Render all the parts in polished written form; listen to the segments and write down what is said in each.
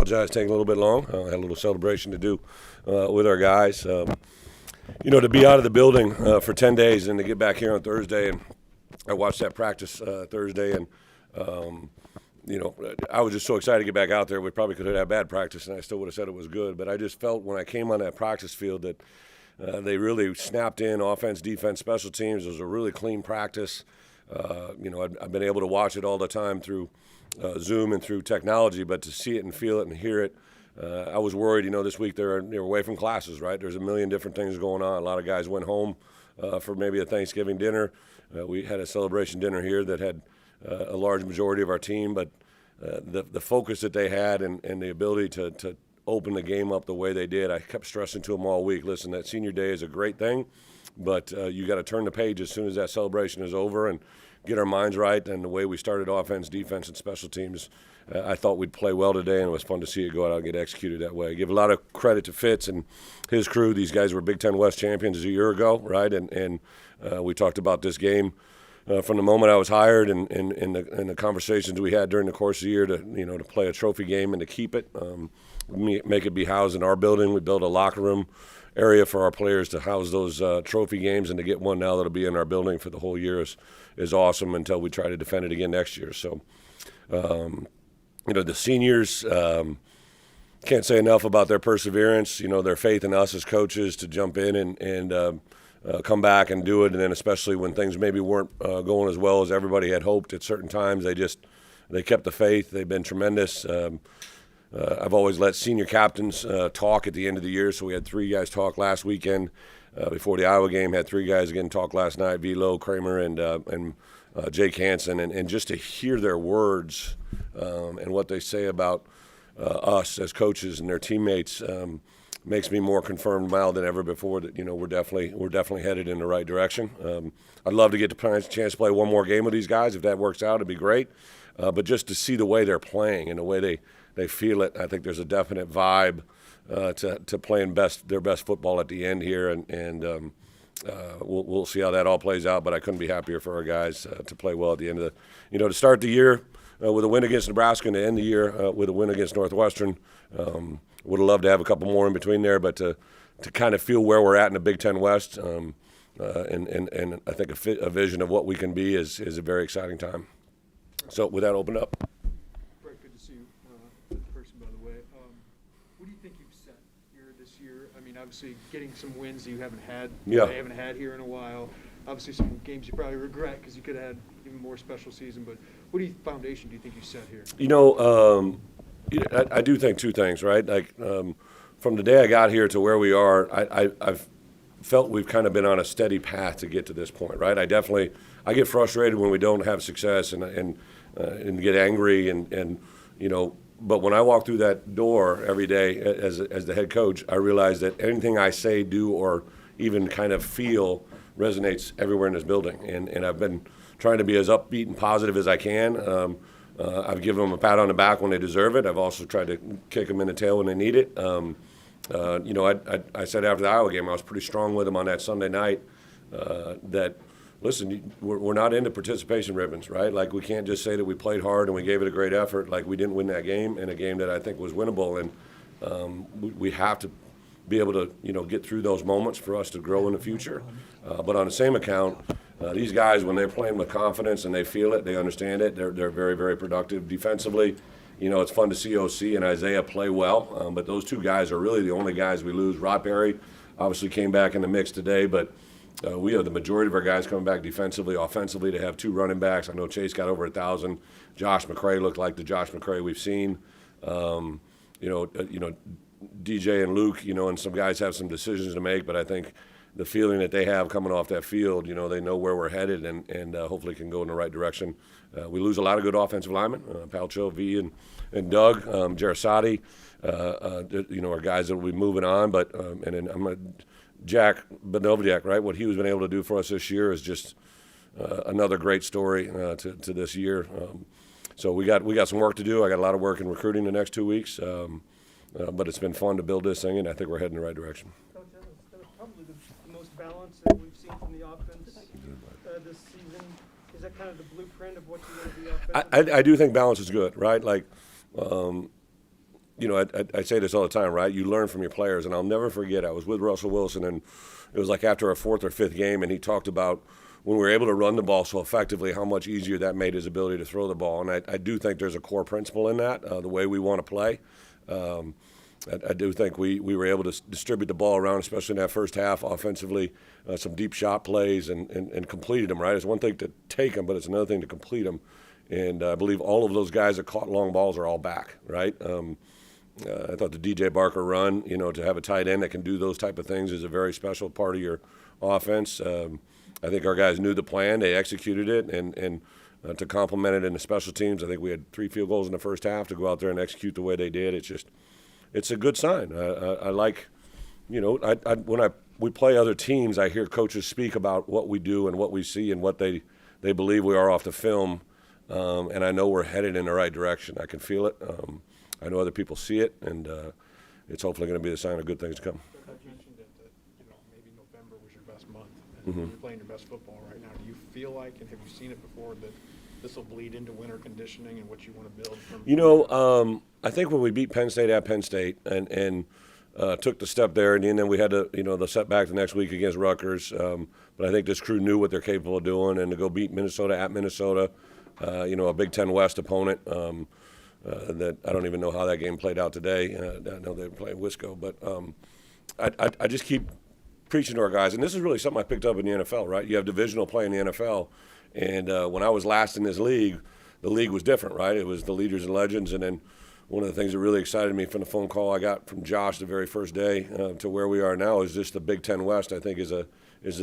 apologize taking a little bit long. I had a little celebration to do with our guys. To be out of the building for 10 days and to get back here on Thursday, and I watched that practice Thursday, and I was just so excited to get back out there. We probably could have had bad practice, and I still would have said it was good. But I just felt when I came on that practice field that they really snapped in offense, defense, special teams. It was a really clean practice. I've been able to watch it all the time through Zoom and through technology, but to see it and feel it and hear it, I was worried. This week they're away from classes, right? There's a million different things going on. A lot of guys went home for maybe a Thanksgiving dinner. We had a celebration dinner here that had a large majority of our team, but the focus that they had and the ability to open the game up the way they did, I kept stressing to them all week, listen, that senior day is a great thing, but you got to turn the page as soon as that celebration is over and get our minds right. And the way we started offense, defense, and special teams, I thought we'd play well today, and it was fun to see it go out and get executed that way. I give a lot of credit to Fitz and his crew. These guys were Big Ten West champions a year ago, right? And we talked about this game from the moment I was hired and the conversations we had during the course of the year to play a trophy game and to keep it, make it be housed in our building. We built a locker room area for our players to house those trophy games, and to get one now that'll be in our building for the whole year is awesome until we try to defend it again next year. So, the seniors, can't say enough about their perseverance, their faith in us as coaches to jump in and come back and do it. And then especially when things maybe weren't going as well as everybody had hoped at certain times, they kept the faith. They've been tremendous. I've always let senior captains talk at the end of the year, so we had 3 guys talk last weekend. Before the Iowa game, had 3 guys again talk last night, Velo, Kramer, and Jake Hansen, and just to hear their words and what they say about us as coaches and their teammates makes me more confirmed now than ever before that we're definitely headed in the right direction. I'd love to get the chance to play one more game with these guys. If that works out, it'd be great. But just to see the way they're playing and the way they feel it, I think there's a definite vibe to playing their best football at the end here, and we'll see how that all plays out. But I couldn't be happier for our guys to play well at the end of to start the year with a win against Nebraska and to end the year with a win against Northwestern. Would have loved to have a couple more in between there, but to kind of feel where we're at in the Big Ten West, and I think a vision of what we can be is a very exciting time. So with that, open up. Bret, good to see you in person, by the way. What do you think you've set here this year? I mean, obviously getting some wins that you haven't had, here in a while. Obviously some games you probably regret because you could have had even more special season. But what foundation do you think you set here? I do think 2 things, right? Like from the day I got here to where we are, I've felt we've kind of been on a steady path to get to this point, right? I get frustrated when we don't have success and get angry but when I walk through that door every day as the head coach, I realize that anything I say, do, or even kind of feel resonates everywhere in this building. And I've been trying to be as upbeat and positive as I can. I've given them a pat on the back when they deserve it. I've also tried to kick them in the tail when they need it. I said after the Iowa game, I was pretty strong with them on that Sunday night that, listen, we're not into participation ribbons, right? Like, we can't just say that we played hard and we gave it a great effort. Like, we didn't win that game, in a game that I think was winnable. And we have to be able to, get through those moments for us to grow in the future. But on the same account, these guys, when they're playing with confidence and they feel it, they understand it, they're very, very productive defensively. It's fun to see OC and Isaiah play well, but those 2 guys are really the only guys we lose. Rod Perry obviously came back in the mix today, but we have the majority of our guys coming back defensively. Offensively, to have 2 running backs. I know Chase got over 1,000. Josh McCray looked like the Josh McCray we've seen. DJ and Luke, and some guys have some decisions to make, but I think the feeling that they have coming off that field, they know where we're headed and hopefully can go in the right direction. We lose a lot of good offensive linemen, Palcho, V, and Doug, Jarasati, are guys that will be moving on, but and then Jack Benovdiak, right? What he was been able to do for us this year is just another great story to this year. So we got some work to do. I got a lot of work in recruiting the next 2 weeks, but it's been fun to build this thing, and I think we're heading in the right direction. Coach, that was probably the most balance that we've seen from the offense this season. Is that kind of the blueprint of what you want to be offensively? I do think balance is good, right? Like, I say this all the time, right? You learn from your players, and I'll never forget. I was with Russell Wilson, and it was like after our fourth or fifth game, and he talked about when we were able to run the ball so effectively, how much easier that made his ability to throw the ball. And I do think there's a core principle in that, the way we want to play. I do think we were able to distribute the ball around, especially in that first half offensively, some deep shot plays and completed them, right? It's one thing to take them, but it's another thing to complete them. And I believe all of those guys that caught long balls are all back, right? I thought the DJ Barker run, to have a tight end that can do those type of things is a very special part of your offense. I think our guys knew the plan. They executed it, and to complement it in the special teams, I think we had 3 field goals in the first half to go out there and execute the way they did. It's a good sign. I like, when we play other teams, I hear coaches speak about what we do and what we see and what they believe we are off the film, and I know we're headed in the right direction. I can feel it. I know other people see it, and it's hopefully going to be a sign of good things to come. You mentioned that maybe November was your best month, and you're playing your best football right now. Do you feel like, and have you seen it before, that this will bleed into winter conditioning and what you want to build from? I think when we beat Penn State at Penn State and took the step there, and then we had the setback the next week against Rutgers. But I think this crew knew what they're capable of doing, and to go beat Minnesota at Minnesota, a Big Ten West opponent. That I don't even know how that game played out today. I know they were playing Wisco, but I just keep preaching to our guys, and this is really something I picked up in the NFL, right? You have divisional play in the NFL, and when I was last in this league, the league was different, right? It was the leaders and legends, and then one of the things that really excited me from the phone call I got from Josh the very first day to where we are now is just the Big Ten West. I think is a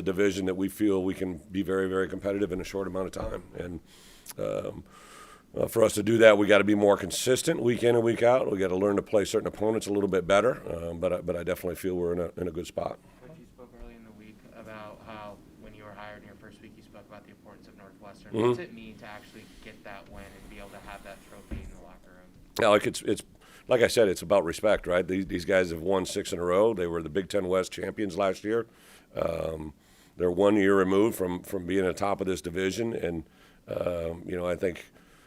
division that we feel we can be very, very competitive in a short amount of time, and for us to do that, we got to be more consistent week in and week out. We got to learn to play certain opponents a little bit better, but I definitely feel we're in a good spot. Coach, you spoke early in the week about how when you were hired in your first week, you spoke about the importance of Northwestern. Mm-hmm. What's it mean to actually get that win and be able to have that trophy in the locker room? Yeah, it's like I said, it's about respect, right? These guys have won 6 in a row. They were the Big Ten West champions last year. They're 1 year removed from being at the top of this division, and I think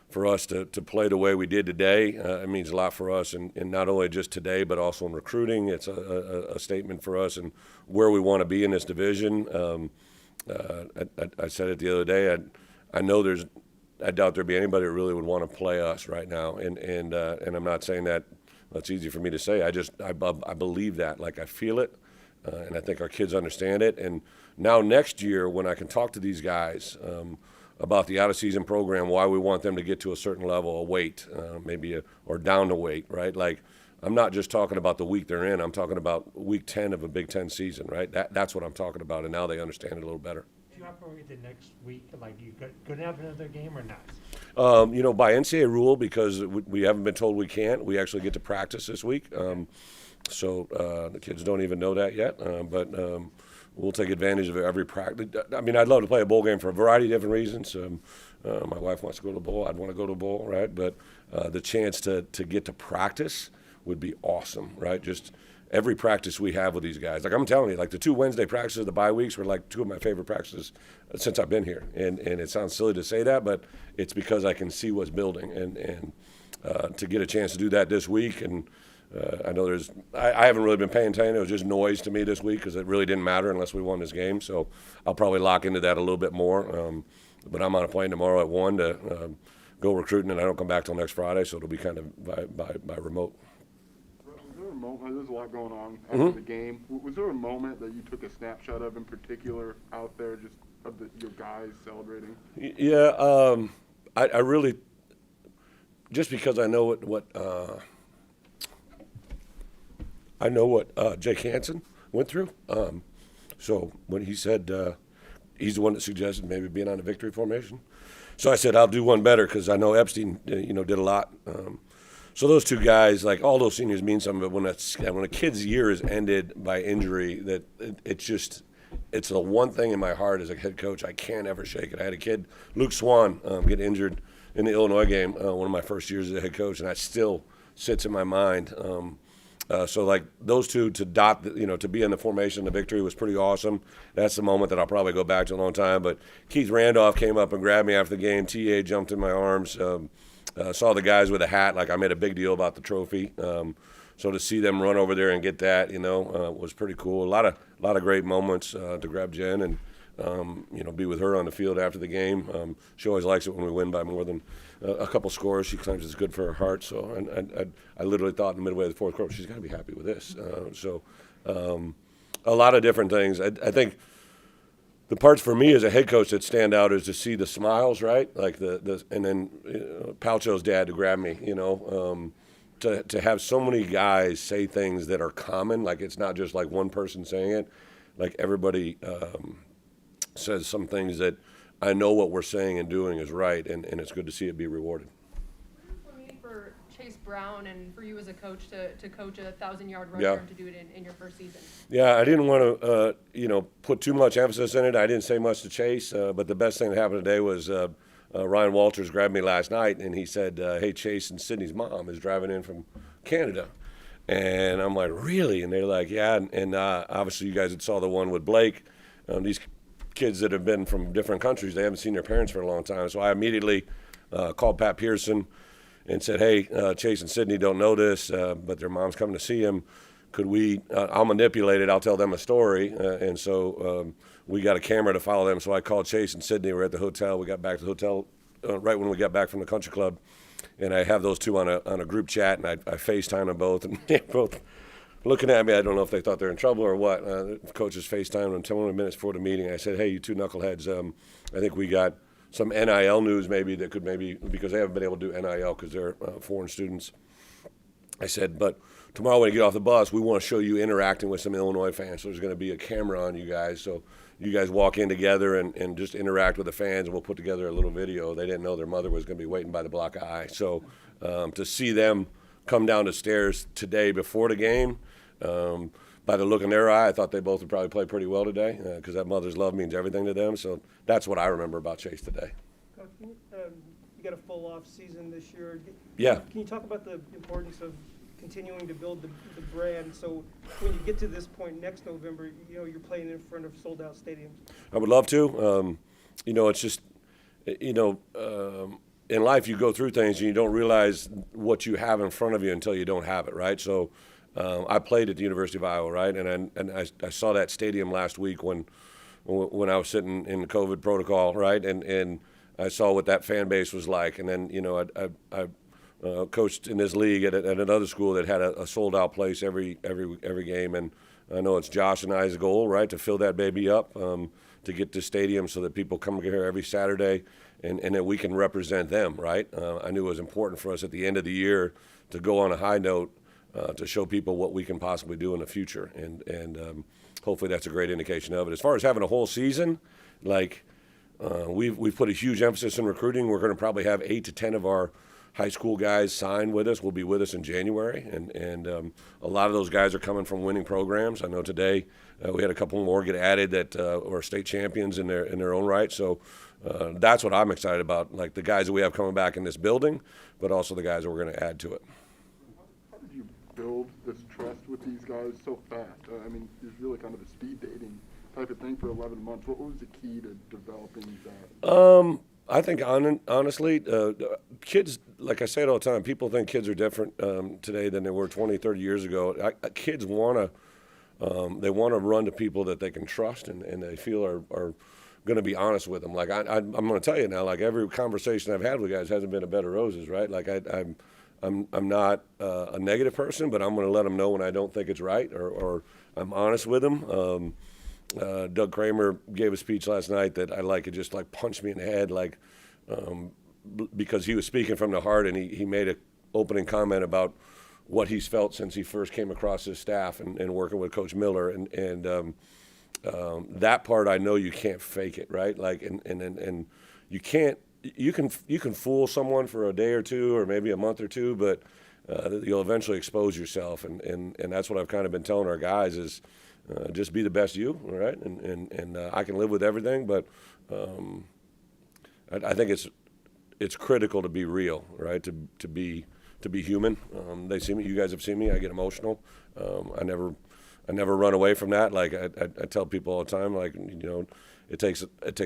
for us to play the way we did today, it means a lot for us, and not only just today, but also in recruiting. It's a statement for us and where we want to be in this division. I said it the other day. I doubt there'd be anybody that really would want to play us right now, and I'm not saying that that's easy for me to say. I believe that, like I feel it, and I think our kids understand it. And now next year, when I can talk to these guys about the out-of-season program, why we want them to get to a certain level of weight, or down to weight, right? Like, I'm not just talking about the week they're in. I'm talking about week 10 of a Big Ten season, right? That's what I'm talking about, and now they understand it a little better. Do you operate the next week? Like, you could have another game or not? By NCAA rule, because we haven't been told we can't, we actually get to practice this week. So the kids don't even know that yet, but we'll take advantage of every practice. I mean, I'd love to play a bowl game for a variety of different reasons. My wife wants to go to a bowl. I'd want to go to a bowl, right? But the chance to get to practice would be awesome, right? Just every practice we have with these guys. Like, I'm telling you, like, the 2 Wednesday practices, the bye weeks, were like 2 of my favorite practices since I've been here. And it sounds silly to say that, but it's because I can see what's building. And to get a chance to do that this week, and I know I haven't really been paying attention. It was just noise to me this week because it really didn't matter unless we won this game. So I'll probably lock into that a little bit more. But I'm on a plane tomorrow at 1 to go recruiting, and I don't come back till next Friday, so it'll be kind of by remote. Was there a moment, there's a lot going on after the game. Was there a moment that you took a snapshot of in particular out there, just of your guys celebrating? Yeah, I really, just because I know what Jake Hansen went through. So when he said he's the one that suggested maybe being on a victory formation, so I said I'll do one better because I know Epstein, did a lot. So those two guys, like, all those seniors mean something. But when a kid's year is ended by injury, that it's the one thing in my heart as a head coach I can't ever shake it. I had a kid, Luke Swan, get injured in the Illinois game, one of my first years as a head coach, and that still sits in my mind. So like those two to be in the formation, the victory was pretty awesome. That's the moment that I'll probably go back to a long time. But Keith Randolph came up and grabbed me after the game. TA jumped in my arms. saw the guys with a hat. Like I made a big deal about the trophy. So to see them run over there and get that, was pretty cool. A lot of great moments to grab Jen and be with her on the field after the game. She always likes it when we win by more than a couple scores. She claims it's good for her heart. So I literally thought in the midway of the fourth quarter, she's got to be happy with this. A lot of different things. I think the parts for me as a head coach that stand out is to see the smiles, right? Like and then Palcho's dad to grab me, to have so many guys say things that are common, like it's not just like one person saying it, like everybody says some things that I know what we're saying and doing is right, and it's good to see it be rewarded. What meaning for Chase Brown and for you as a coach to coach a 1,000-yard rusher and to do it in your first season? Yeah, I didn't want to put too much emphasis in it. I didn't say much to Chase, but the best thing that happened today was Ryan Walters grabbed me last night, and he said, hey, Chase and Sydney's mom is driving in from Canada. And I'm like, really? And they're like, yeah. And obviously you guys had saw the one with Blake. These kids that have been from different countries, they haven't seen their parents for a long time. So I immediately called Pat Pearson and said, hey, Chase and Sydney don't know this, but their mom's coming to see him. Could we, I'll manipulate it, I'll tell them a story. And so we got a camera to follow them. So I called Chase and Sydney. We're at the hotel. We got back to the hotel right when we got back from the country club. And I have those two on a group chat, and I FaceTime them both. And they're both looking at me. I don't know if they thought they were in trouble or what. The coaches FaceTimed them 10 minutes before the meeting. I said, hey, you two knuckleheads, I think we got some NIL news that could because they haven't been able to do NIL because they're foreign students. I said, but tomorrow when you get off the bus, we want to show you interacting with some Illinois fans. So there's going to be a camera on you guys. So you guys walk in together and just interact with the fans, and we'll put together a little video. They didn't know their mother was going to be waiting by the block of ice. So to see them come down the stairs today before the game, by the look in their eye, I thought they both would probably play pretty well today because that mother's love means everything to them. So that's what I remember about Chase today. Coach, you got a full off season this year. Yeah. Can you talk about the importance of continuing to build the brand, so when you get to this point next November, you're playing in front of sold out stadiums? I would love to. It's just, in life you go through things and you don't realize what you have in front of you until you don't have it, right? So I played at the University of Iowa, right? And I saw that stadium last week when I was sitting in the COVID protocol, right? And I saw what that fan base was like. And then, I coached in this league at another school that had a sold-out place every game, and I know it's Josh and I's goal, right, to fill that baby up, to get to stadium so that people come here every Saturday, and that we can represent them, right? I knew it was important for us at the end of the year to go on a high note, to show people what we can possibly do in the future, and hopefully that's a great indication of it. As far as having a whole season, we've put a huge emphasis in recruiting. We're going to probably have 8 to 10 of our high school guys signed with us, will be with us in January, and a lot of those guys are coming from winning programs. I know today we had a couple more get added that are state champions in their own right. So that's what I'm excited about, like the guys that we have coming back in this building, but also the guys that we're going to add to it. How did you build this trust with these guys so fast? It's really kind of a speed dating type of thing for 11 months. What was the key to developing that? I think honestly, kids, like I say it all the time, people think kids are different today than they were 20, 30 years ago. Kids want to run to people that they can trust and they feel are going to be honest with them. Like I'm going to tell you now, like every conversation I've had with guys hasn't been a bed of roses, right? Like I'm not a negative person, but I'm going to let them know when I don't think it's right or I'm honest with them. Doug Kramer gave a speech last night that it just punched me in the head, because he was speaking from the heart, and he made an opening comment about what he's felt since he first came across his staff and working with Coach Miller, and that part I know you can't fake it, right? And you can't. You can fool someone for a day or two or maybe a month or two, but you'll eventually expose yourself, and that's what I've kind of been telling our guys is. Just be the best you, right? And I can live with everything, but I think it's critical to be real, right? To be human. They see me. You guys have seen me. I get emotional. I never I never run away from that. Like I tell people all the time, like, you know, it takes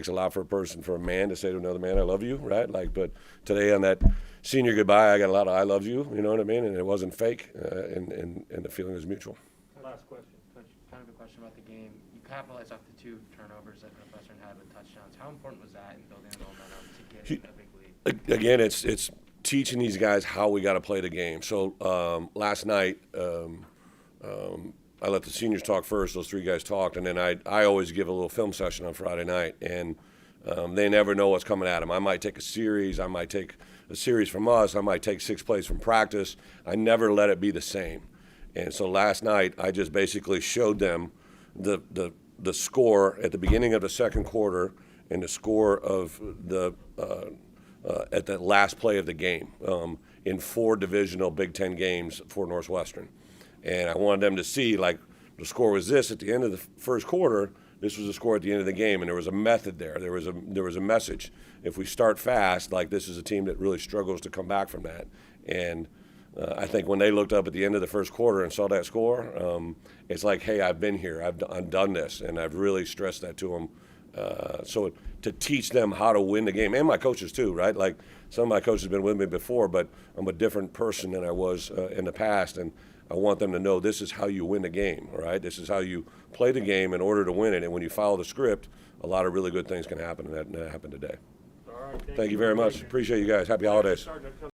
a lot for a man to say to another man, I love you, right? Like, but today on that senior goodbye, I got a lot of I love you, you know what I mean? And it wasn't fake, and the feeling was mutual. Last question. Coach, kind of a question about the game. You capitalized off the 2 turnovers that Northwestern had with touchdowns. How important was that in building the momentum to get in a big lead? Again, it's teaching these guys how we got to play the game. So last night, I let the seniors talk first. Those 3 guys talked, and then I always give a little film session on Friday night, and they never know what's coming at them. I might take a series. I might take a series from us. I might take 6 plays from practice. I never let it be the same. And so last night, I just basically showed them the score at the beginning of the second quarter and the score of the at the last play of the game in 4 divisional Big Ten games for Northwestern. And I wanted them to see, like, the score was this at the end of the first quarter. This was the score at the end of the game, and there was a method there. There was a message. If we start fast, like, this is a team that really struggles to come back from that. And I think when they looked up at the end of the first quarter and saw that score, it's like, hey, I've been here. I've done this, and I've really stressed that to them. So to teach them how to win the game, and my coaches too, right? Like, some of my coaches have been with me before, but I'm a different person than I was in the past, and I want them to know this is how you win the game, all right? This is how you play the game in order to win it, and when you follow the script, a lot of really good things can happen, and that happened today. All right, Thank you very much. Appreciate you guys. Happy holidays. Starting to come